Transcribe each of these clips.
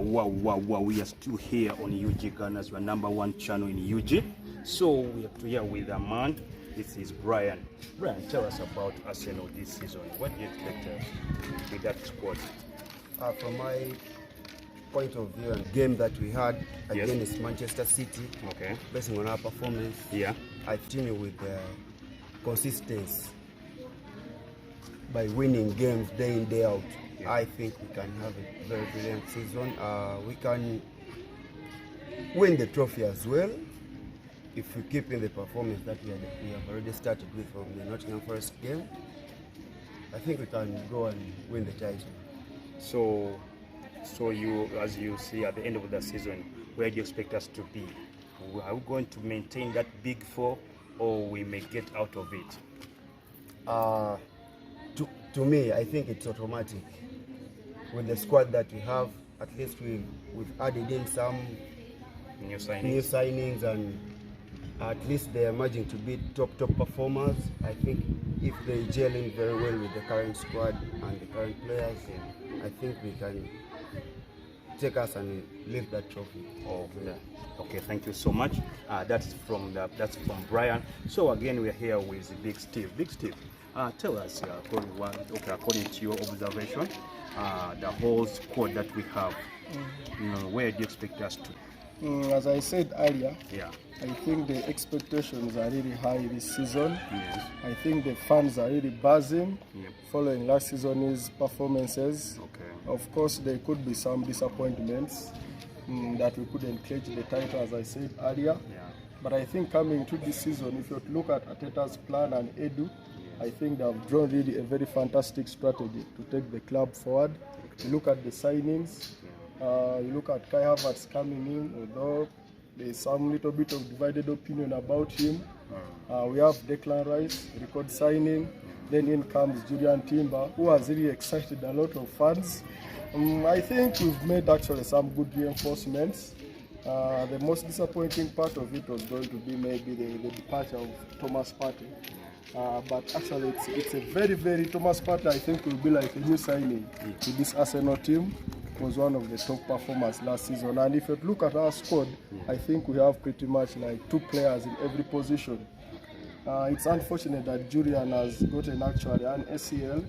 Wow, we are still here on UG Gunners, your #1 channel in UG. So we are here with a man. This is Brian. Brian, tell us about Arsenal this season. What do you expect with that squad? From my point of view and game that we had against Manchester City, based on our performance, I continue with consistency by winning games day in, day out. I think we can have a very brilliant season. We can win the trophy as well if we keep in the performance that we have already started with from the Nottingham Forest game. I think we can go and win the title. So you, as you see at the end of the season, where do you expect us to be? Are we going to maintain that big four, or we may get out of it? To me, I think it's automatic. With the squad that we have, at least we've added in some new signings, and at least they're emerging to be top performers. I think if they gel in very well with the current squad and the current players, I think we can take us and lift that trophy. Okay, thank you so much. That's from Brian. So again, we're here with Big Steve. Big Steve, tell us, according to your observation, the whole squad that we have, where do you expect us to? As I said earlier, I think the expectations are really high this season. Yes. I think the fans are really buzzing following last season's performances. Of course, there could be some disappointments that we couldn't clinch the title, as I said earlier. But I think coming to this season, if you look at Arteta's plan and Edu, I think they have drawn really a very fantastic strategy to take the club forward. You look at the signings, you look at Kai Havertz coming in, although there's some little bit of divided opinion about him. We have Declan Rice, record signing. Then in comes Julian Timber, who has really excited a lot of fans. I think we've made actually some good reinforcements. The most disappointing part of it was going to be maybe the departure of Thomas Partey. But actually it's a very Thomas Partey, I think, will be like a new signing to this Arsenal team. Was one of the top performers last season, and if you look at our squad, I think we have pretty much like 2 players in every position. It's unfortunate that Julian has gotten actually an ACL,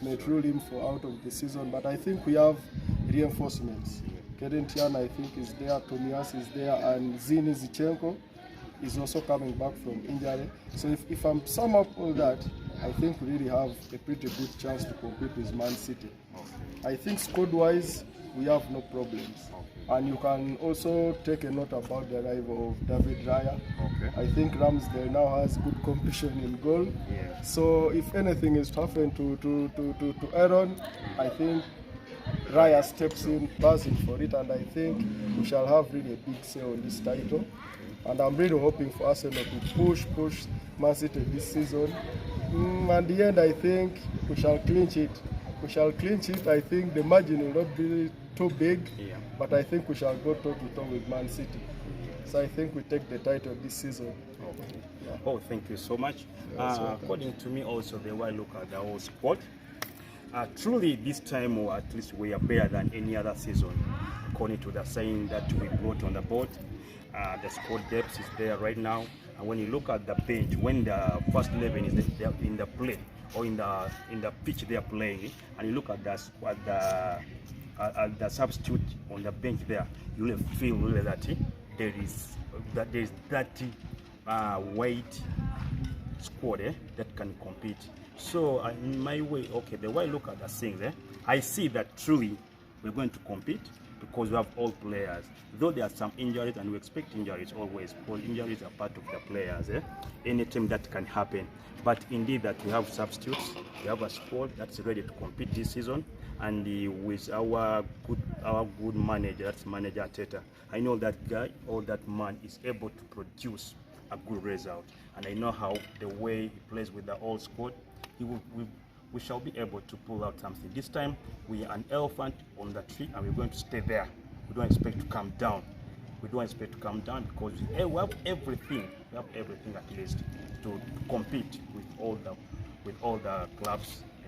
may rule him for out of the season, but I think we have reinforcements. Keden Tian, I think, is there, Tomias is there, and Zini Zichenko is also coming back from injury. So if I'm sum up all that, I think we really have a pretty good chance to compete with Man City. I think squad-wise, we have no problems. And you can also take a note about the arrival of David Raya. I think Ramsdale now has good competition in goal. So if anything is to happen to Aaron, I think Raya steps in, buzzing for it, and I think we shall have really a big say on this title. And I'm really hoping for Arsenal to push Man City this season. At the end, I think we shall clinch it. I think the margin will not be too big, but I think we shall go toe-to-toe with Man City. So I think we take the title this season. Oh, thank you so much. According to me also, the way I look at the whole squad, truly this time, or at least we are better than any other season, according to the sign that we brought on the board. The squad depth is there right now, and when you look at the bench, when the first 11 is in the play or in the pitch they are playing, and you look at the substitute on the bench there, you will feel really that there is that weight squad that can compete. So in my way, the way I look at the things, I see that truly we're going to compete, because we have all players. Though there are some injuries, and we expect injuries always, all injuries are part of the players. Any team that can happen. But indeed that we have substitutes, we have a squad that's ready to compete this season, and with our good manager, that's manager Arteta, I know that guy or that man is able to produce a good result, and I know how the way he plays with the old squad, we shall be able to pull out something. This time, we are an elephant on the tree, and we're going to stay there. We don't expect to come down. Because we have everything. We have everything at least to compete with all the clubs